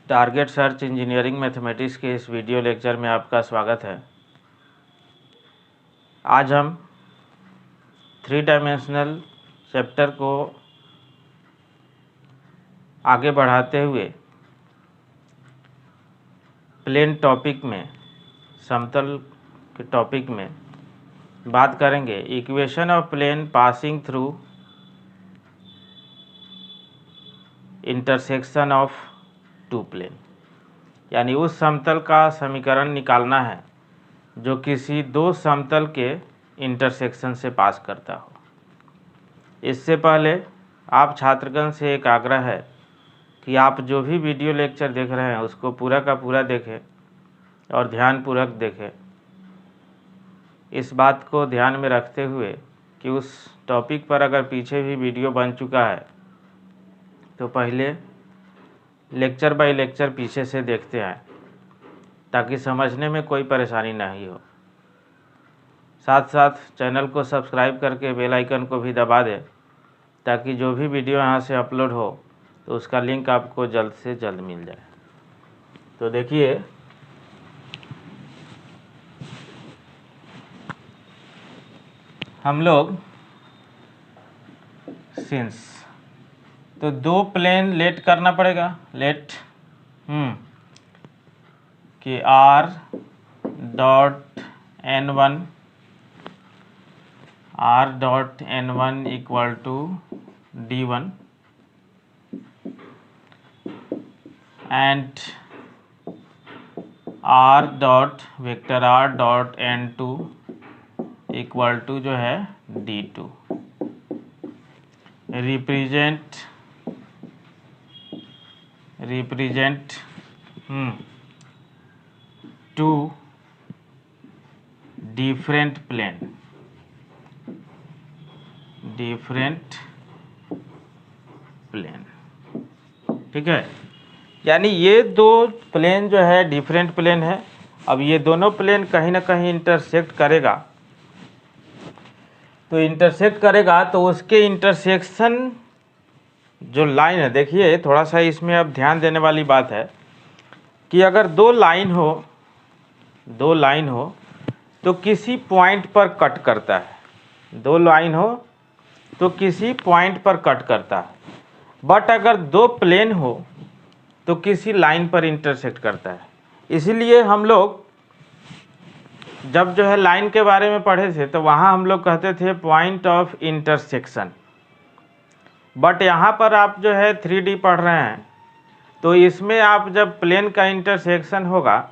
Target search engineering mathematics के इस video lecture में आपका स्वागत है। आज हम 3 डायमेंशनल चैप्टर को आगे बढ़ाते हुए प्लेन टॉपिक में, समतल के टॉपिक में बात करेंगे equation of plane passing through intersection of two plane, यानी उस समतल का समीकरण निकालना है जो किसी दो समतल के इंटरसेक्शन से पास करता हो। इससे पहले आप छात्रगण से एक आग्रह है कि आप जो भी वीडियो लेक्चर देख रहे हैं उसको पूरा का पूरा देखें और ध्यानपूर्वक देखें। इस बात को ध्यान में रखते हुए कि उस टॉपिक पर अगर पीछे भी वीडियो बन चुका है तो पहले लेक्चर बाय लेक्चर पीछे से देखते आएँ ताकि समझने में कोई परेशानी नहीं हो। साथ साथ चैनल को सब्सक्राइब करके बेल आइकन को भी दबा दें ताकि जो भी वीडियो यहाँ से अपलोड हो तो उसका लिंक आपको जल्द से जल्द मिल जाए। तो देखिए, हम लोग सिंस तो दो प्लेन लेट करना पड़ेगा। लेट कि R dot N1 equal to D1 and R dot N2 equal to जो है D2। Represent to different plane, ठीक है। यानी ये दो प्लेन जो है डिफरेंट प्लेन है। अब ये दोनों प्लेन कहीं ना कहीं इंटरसेक्ट करेगा, तो उसके इंटरसेक्शन जो लाइन है, देखिए थोड़ा सा इसमें अब ध्यान देने वाली बात है कि अगर दो लाइन हो तो किसी पॉइंट पर कट करता है। दो लाइन हो तो किसी पॉइंट पर कट करता है, बट अगर दो प्लेन हो तो किसी लाइन पर इंटरसेक्ट करता है। इसीलिए हम लोग जब जो है लाइन के बारे में पढ़े थे तो वहाँ हम लोग कहते थे पॉइंट ऑफ इंटरसेक्शन, बट यहाँ पर आप जो है 3D पढ़ रहे हैं तो इसमें आप जब प्लेन का इंटरसेक्शन होगा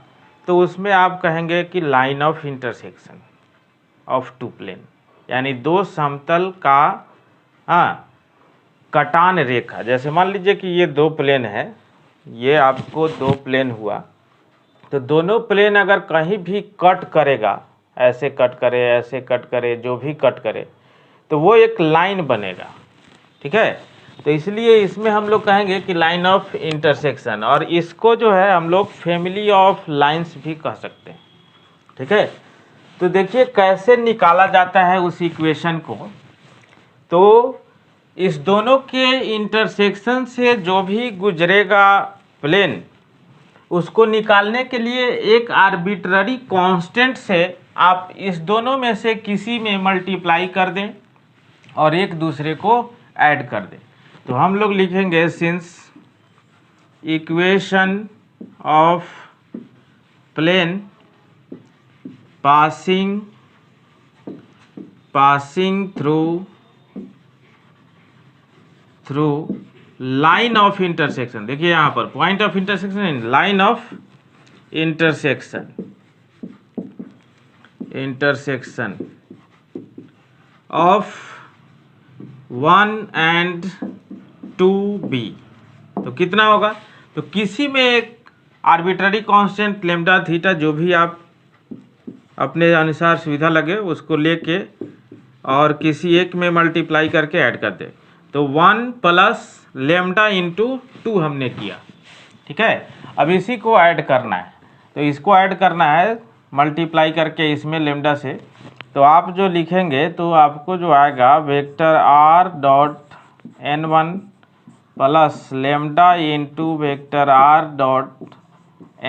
तो उसमें आप कहेंगे कि line of intersection of two plane, यानी दो समतल का कटान रेखा। जैसे मान लीजिए कि ये दो प्लेन है, ये आपको दो प्लेन हुआ, तो दोनों प्लेन अगर कहीं भी कट करेगा, ऐसे कट करे, ऐसे कट करे, जो भी कट करे, तो वो एक लाइन बनेगा, ठीक है। तो इसलिए इसमें हम लोग कहेंगे कि लाइन ऑफ इंटरसेक्शन, और इसको जो है हम लोग फैमिली ऑफ लाइंस भी कह सकते हैं, ठीक है। तो देखिए कैसे निकाला जाता है उस इक्वेशन को। तो इस दोनों के इंटरसेक्शन से जो भी गुजरेगा प्लेन, उसको निकालने के लिए एक आर्बिट्ररी कांस्टेंट से आप इस दोनों में से किसी में मल्टीप्लाई कर दें और एक दूसरे को ऐड कर दें। तो हम लोग लिखेंगे since equation of plane passing through line of intersection. देखिए यहाँ पर point of intersection, line of intersection of 1 and 2b। तो कितना होगा? तो किसी में एक आर्बिट्ररी कांस्टेंट लेम्डा थीटा जो भी आप अपने अनुसार सुविधा लगे उसको लेके और किसी एक में मल्टीप्लाई करके ऐड कर दे। तो 1 प्लस लेम्डा इंटू 2 हमने किया, ठीक है। अब इसी को ऐड करना है, तो इसको ऐड करना है मल्टीप्लाई करके इसमें लेम्डा से। तो आप जो लिखेंगे तो आपको जो आएगा vector R dot N1 plus lambda into vector R dot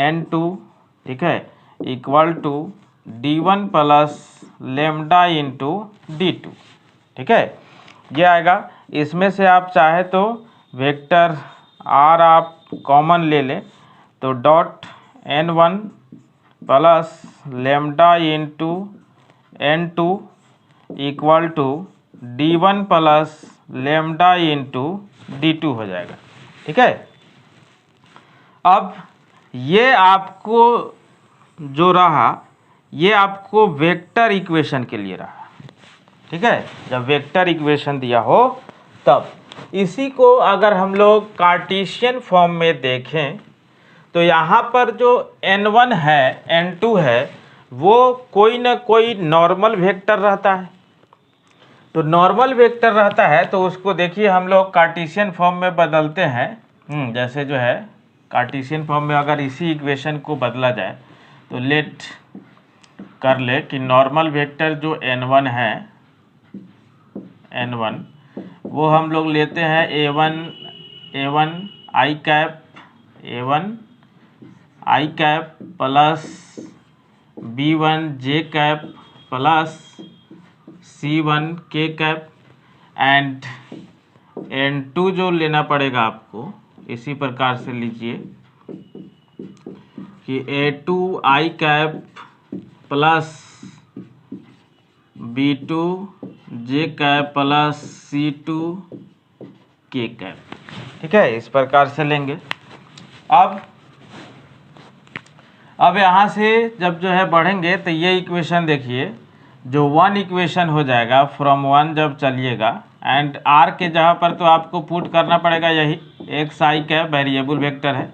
n2, ठीक है, equal to d1 plus lambda into d2, ठीक है, ये आएगा। इसमें से आप चाहे तो वेक्टर r आप कॉमन ले लें तो dot n1 plus lambda into n2 equal to d1 plus lambda into d2 हो जाएगा, ठीक है। अब ये आपको जो रहा, ये आपको वेक्टर इक्वेशन के लिए रहा, ठीक है। जब वेक्टर इक्वेशन दिया हो तब इसी को अगर हम लोग कार्टेशियन फॉर्म में देखें तो यहाँ पर जो n1 है n2 है वो कोई ना कोई नॉर्मल वेक्टर रहता है। तो नॉर्मल वेक्टर रहता है तो उसको देखिए हम लोग कार्टेशियन फॉर्म में बदलते हैं। जैसे जो है कार्टेशियन फॉर्म में अगर इसी इक्वेशन को बदला जाए तो लेट कर ले कि नॉर्मल वेक्टर जो n1 है n1 वो हम लोग लेते हैं a1 i cap plus b1 j cap plus c1 k cap and n2 जो लेना पड़ेगा आपको इसी प्रकार से लीजिए कि a2 i cap plus b2 j cap plus c2 k cap, ठीक है, इस प्रकार से लेंगे। अब यहाँ से जब जो है बढ़ेंगे तो ये इक्वेशन देखिए जो 1 इक्वेशन हो जाएगा फ्रॉम 1 जब चलिएगा एंड r के जगह पर तो आपको पुट करना पड़ेगा यही x i cap variable vector है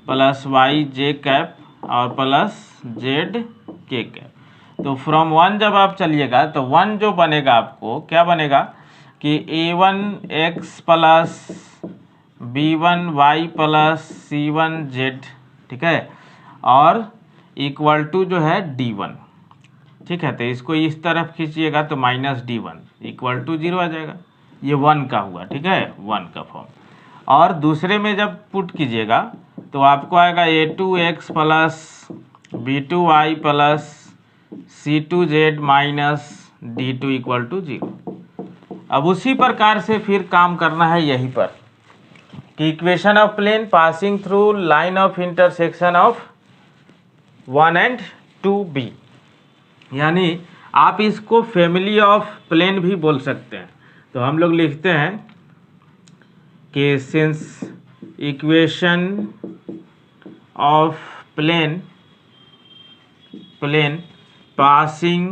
प्लस y j कैप और प्लस z k कैप। तो फ्रॉम 1 जब आप चलिएगा तो 1 जो बनेगा आपको क्या बनेगा कि a1x plus b1y plus c1z, ठीक है, और इक्वल टू जो है d1, ठीक है। तो इसको इस तरफ खींचिएगा तो माइनस d1 इक्वल टू 0 आ जाएगा। ये 1 का हुआ, ठीक है, 1 का फॉर्म। और दूसरे में जब पुट कीजिएगा तो आपको आएगा a2x plus b2y plus c2z minus d2 equal to 0। अब उसी प्रकार से फिर काम करना है यहीं पर कि equation of plane passing through line of intersection of 1 and 2b, यानी आप इसको फैमिली ऑफ प्लेन भी बोल सकते हैं। तो हम लोग लिखते हैं कि since equation of plane passing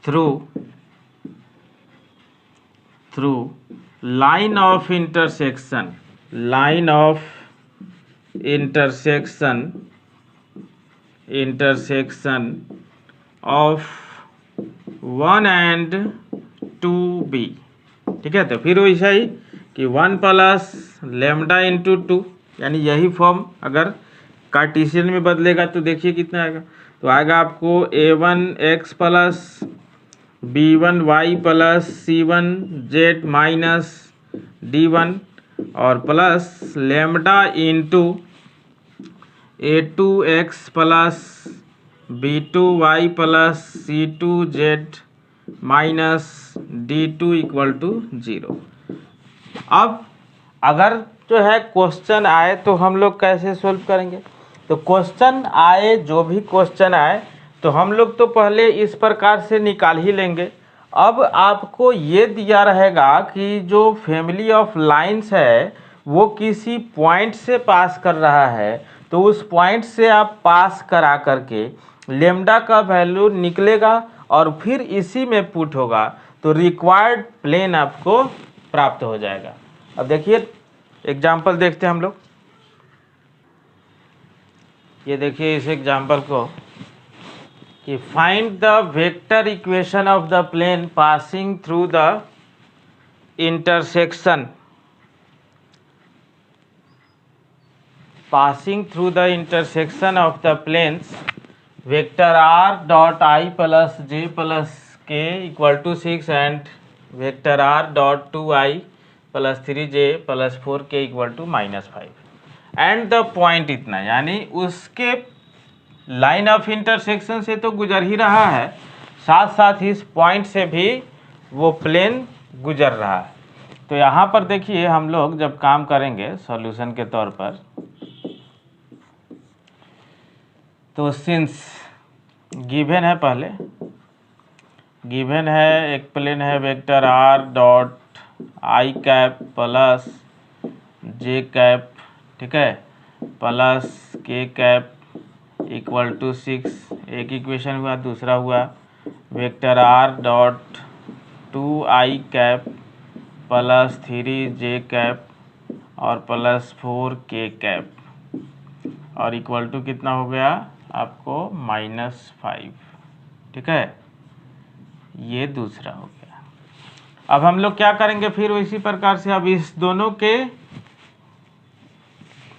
through line of intersection of 1 and 2b, ठीक है। तो फिर वैसा ही कि 1 प्लस लेमडा इंटू 2, यानी यही फॉर्म अगर कार्टेशियन में बदलेगा तो देखिए कितना आएगा। तो आएगा आपको a1x plus b1y plus c1z minus d1 और plus lambda into a2x plus b2y plus c2z minus d2 equal to 0। अब अगर जो है क्वेश्चन आए तो हम लोग कैसे सोल्व करेंगे? तो क्वेश्चन आए, जो भी क्वेश्चन आए तो हम लोग तो पहले इस प्रकार से निकाल ही लेंगे। अब आपको ये दिया रहेगा कि जो फैमिली ऑफ लाइंस है वो किसी पॉइंट से पास कर रहा है, तो उस पॉइंट से आप पास करा करके लेमडा का वैल्यू निकलेगा और फिर इसी में पुट होगा तो रिक्वायर्ड प्लेन आपको प्राप्त हो जाएगा। अब देखिए एग्जाम्पल देखते हैं हम लोग। ये देखिए इस एग्जाम्पल को कि find the vector equation of the plane passing through the intersection of the planes vector r dot i plus j plus k equal to 6 and vector r dot 2i plus 3j plus 4k equal to -5 and the point इतना, यानी उसके line of intersection से तो गुजर ही रहा है, साथ साथ इस पॉइंट से भी वो प्लेन गुजर रहा है। तो यहाँ पर देखिए हम लोग जब काम करेंगे सॉल्यूशन के तौर पर, तो सिंस गिवन है, पहले गिवन है एक प्लेन है vector r dot I cap plus J cap, ठीक है, plus K cap equal to 6, एक इक्वेशन हुआ। दूसरा हुआ vector r dot 2i cap plus 3j cap और प्लस 4k कैप और इक्वल टू कितना हो गया आपको -5, ठीक है, ये दूसरा हो गया। अब हम लोग क्या करेंगे फिर इसी प्रकार से, अब इस दोनों के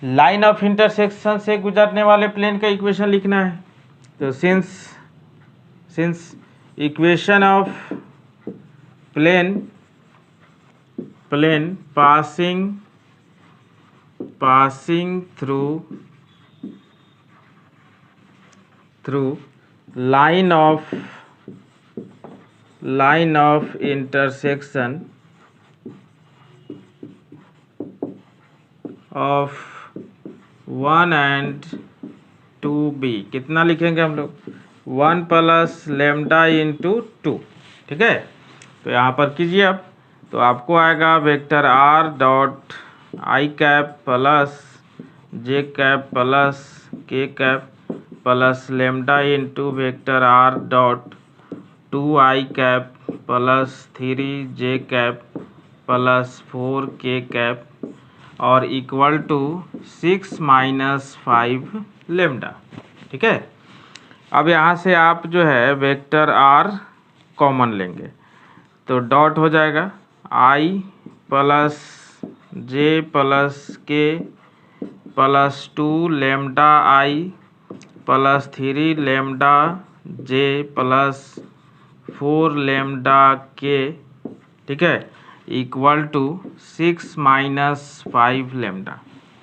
लाइन ऑफ इंटरसेक्शन से गुजरने वाले प्लेन का इक्वेशन लिखना है। तो since equation of plane passing through line of intersection of 1 and 2b, कितना लिखेंगे हम लोग, 1 प्लस लेमडा इंटू 2, ठीक है। तो यहाँ पर कीजिए अब, तो आपको आएगा vector r dot I cap plus J cap plus K cap plus lambda into vector r dot 2i cap plus 3j cap plus 4k cap और इक्वल टू 6 माइनस 5 लेमडा, ठीक है। अब यहाँ से आप जो है वेक्टर r कॉमन लेंगे, तो डॉट हो जाएगा i plus j plus k plus 2 lambda i plus 3 lambda j plus 4 lambda k, ठीक है, इक्वल टू 6 माइनस 5 लेमडा,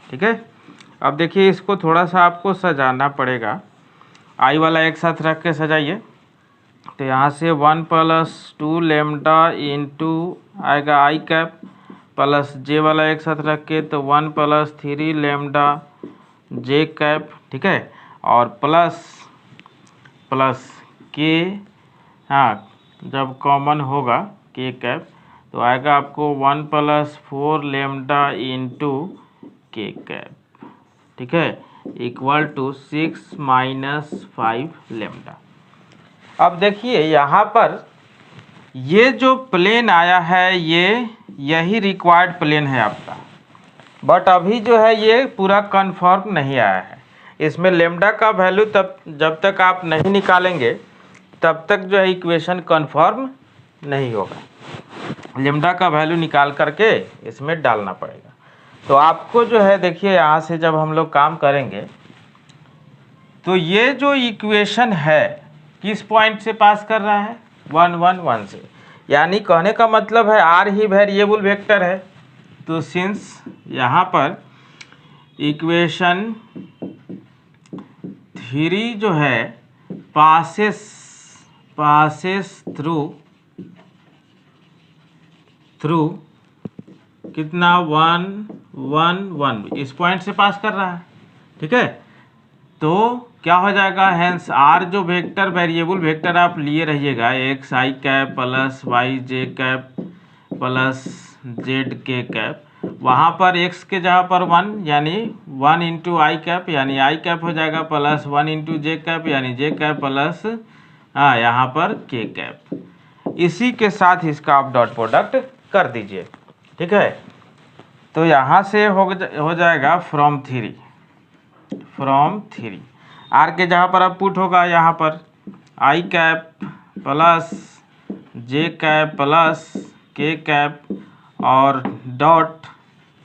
ठीक है। अब देखिए इसको थोड़ा सा आपको सजाना पड़ेगा, आई वाला एक साथ रख के सजाइए। तो यहाँ से 1 प्लस 2 लेमडा इंटू आएगा आई कैप प्लस जे वाला एक साथ रख के, तो 1 प्लस 3 लेमडा जे कैप, ठीक है, और प्लस के, हाँ जब कॉमन होगा के कैप तो आएगा आपको 1 प्लस 4 लेमडा इंटू के कैप, ठीक है, इक्वल टू 6 माइनस 5 लेमडा। अब देखिए यहाँ पर ये जो प्लेन आया है यही रिक्वायर्ड प्लेन है आपका, बट अभी जो है ये पूरा कन्फर्म नहीं आया है। इसमें लेमडा का वैल्यू जब तक आप नहीं निकालेंगे तब तक जो है इक्वेशन कन्फर्म नहीं होगा। लेमडा का वैल्यू निकाल करके इसमें डालना पड़ेगा। तो आपको जो है देखिए यहाँ से जब हम लोग काम करेंगे तो ये जो इक्वेशन है किस पॉइंट से पास कर रहा है, 1 1 1 से, यानी कहने का मतलब है r ही वेरिएबल वेक्टर है। तो सिंस यहाँ पर इक्वेशन 3 जो है पासेस थ्रू कितना 1 1 1 इस पॉइंट से पास कर रहा है, ठीक है। तो क्या हो जाएगा, हेंस r जो वेक्टर वेरिएबल वेक्टर आप लिए रहिएगा एक्स आई कैप प्लस वाई जे कैप प्लस जेड के कैप, वहाँ पर x के जगह पर 1 यानी 1 इंटू आई कैप यानी आई कैप हो जाएगा प्लस 1 इंटू जे कैप यानी जे कैप प्लस यहाँ पर के कैप। इसी के साथ इसका आप डॉट प्रोडक्ट कर दीजिए, ठीक है। तो यहाँ से हो जाएगा फ्रॉम 3 r के जहाँ पर अब पुट होगा यहाँ पर आई cap plus J cap plus K cap और dot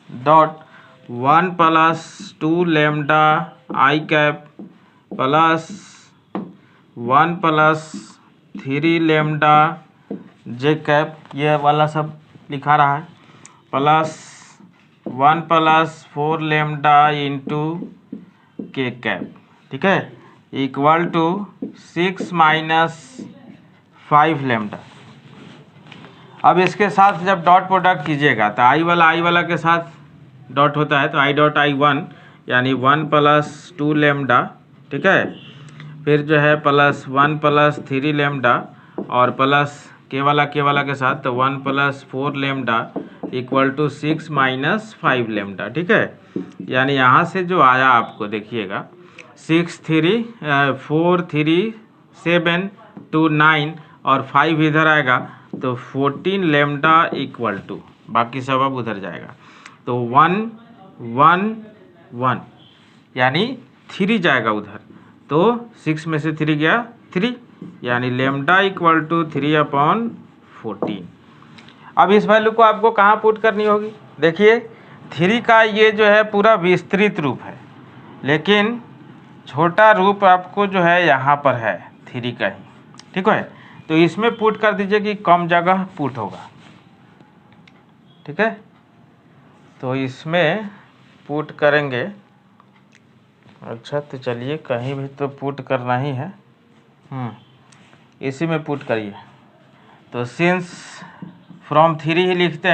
1 plus 2 lambda I cap plus 1 plus 3 lambda J cap, ये वाला सब लिखा रहा है। प्लस 1 प्लस 4 लेमडा इंटू के कैप, ठीक है, इक्वल टू 6 माइनस 5 लेमडा। अब इसके साथ जब डॉट प्रोडक्ट कीजिएगा तो आई वाला के साथ डॉट होता है, तो आई डॉट आई 1 यानी 1 प्लस 2 लेमडा, ठीक है, फिर जो है प्लस 1 प्लस 3 लेमडा और प्लस के वाला के साथ तो 1 plus 4 lambda equal to 6 minus 5 lambda, ठीक है। यानी यहाँ से जो आया आपको देखिएगा 6 3 4 3 7 2 9 और 5 इधर आएगा तो 14 लेमडा इक्वल टू, बाकी सब अब उधर जाएगा तो 1 1 1 यानी 3 जाएगा उधर, तो 6 में से 3 गया 3, यानी लेमडा इक्वल टू 3/14। अब इस वैल्यू को आपको कहाँ पुट करनी होगी, देखिए 3 का ये जो है पूरा विस्तृत रूप है, लेकिन छोटा रूप आपको जो है यहाँ पर है 3 का ही, ठीक है, तो इसमें पुट कर दीजिए कि कम जगह पुट होगा, ठीक है, तो इसमें पुट करेंगे। अच्छा तो चलिए कहीं भी तो पुट करना ही है, इसी में पुट करिए। तो सिंस फ्रॉम 3 ही लिखते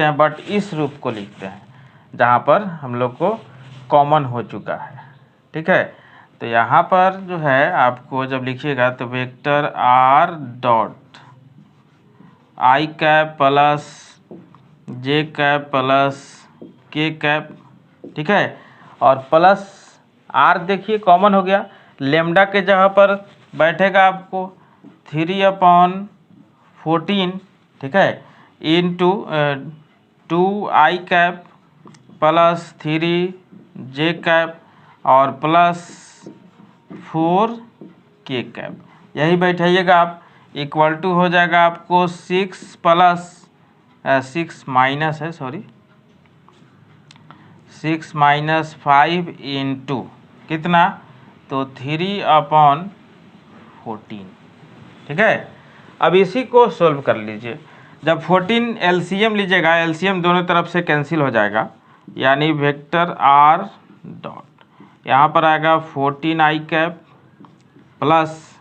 हैं, बट इस रूप को लिखते हैं जहाँ पर हम लोग को कॉमन हो चुका है, ठीक है। तो यहाँ पर जो है आपको जब लिखिएगा तो vector R dot I cap plus J cap plus K cap, ठीक है, और प्लस आर देखिए कॉमन हो गया, लेमडा के जगह पर बैठेगा आपको 3/14, ठीक है, इंटू 2 आई कैप प्लस 3 जे कैप और प्लस 4 के कैप, यही बैठाइएगा आप, इक्वल टू हो जाएगा आपको 6 प्लस 6 माइनस है, सॉरी 6 माइनस 5 इंटू कितना, तो 3/14, ठीक है। अब इसी को सोल्व कर लीजिए, जब 14 एलसीएम लीजिएगा, एलसीएम दोनों तरफ से कैंसिल हो जाएगा, यानी वेक्टर आर डॉट यहाँ पर आएगा 14 आई कैप प्लस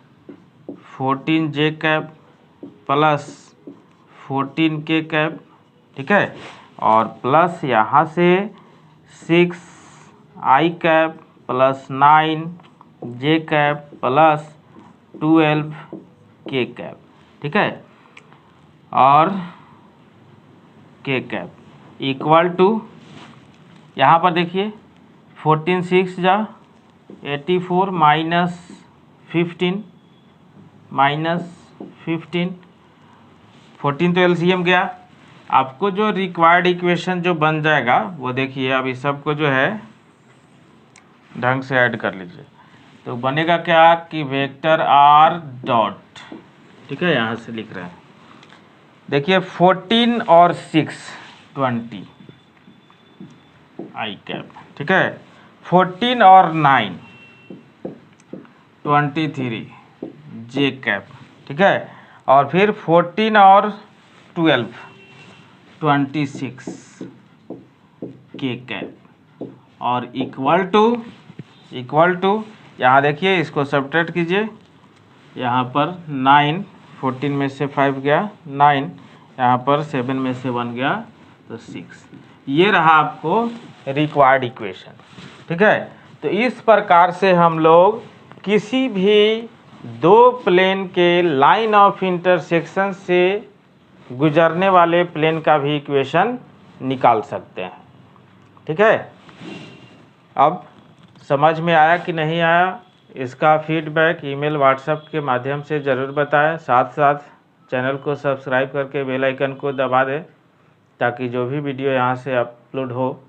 14 जे कैप प्लस 14 के कैप, ठीक है, और प्लस यहाँ से 6 आई कैप प्लस 9 जे कैप प्लस 12 के कैप, ठीक है, और के कैप इक्वल टू यहाँ पर देखिए 14 6 जा 84 माइनस 15 14 तो एलसीएम गया, आपको जो रिक्वायर्ड इक्वेशन जो बन जाएगा वो देखिए, अब इस सब को जो है ढंग से ऐड कर लीजिए, तो बनेगा क्या कि वेक्टर आर डॉट, ठीक है, यहाँ से लिख रहे हैं, देखिए 14 और 6 20 आई कैप, ठीक है, 14 और 9 23 जे कैप, ठीक है, और फिर 14 और 12 26 के कैप और इक्वल टू यहाँ देखिए इसको सब्ट्रैक्ट कीजिए, यहाँ पर 9 14 में से 5 गया 9, यहाँ पर 7 में से 1 गया तो 6, ये रहा आपको रिक्वायर्ड इक्वेशन, ठीक है। तो इस प्रकार से हम लोग किसी भी दो प्लेन के लाइन ऑफ इंटरसेक्शन से गुजरने वाले प्लेन का भी इक्वेशन निकाल सकते हैं, ठीक है। अब समझ में आया कि नहीं आया, इसका फीडबैक ईमेल व्हाट्सएप के माध्यम से ज़रूर बताएं, साथ साथ चैनल को सब्सक्राइब करके बेल आइकन को दबा दें, ताकि जो भी वीडियो यहाँ से अपलोड हो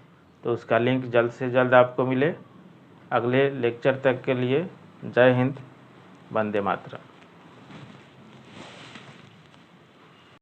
तो उसका लिंक जल्द से जल्द आपको मिले। अगले लेक्चर तक के लिए जय हिंद, वंदे मातरम।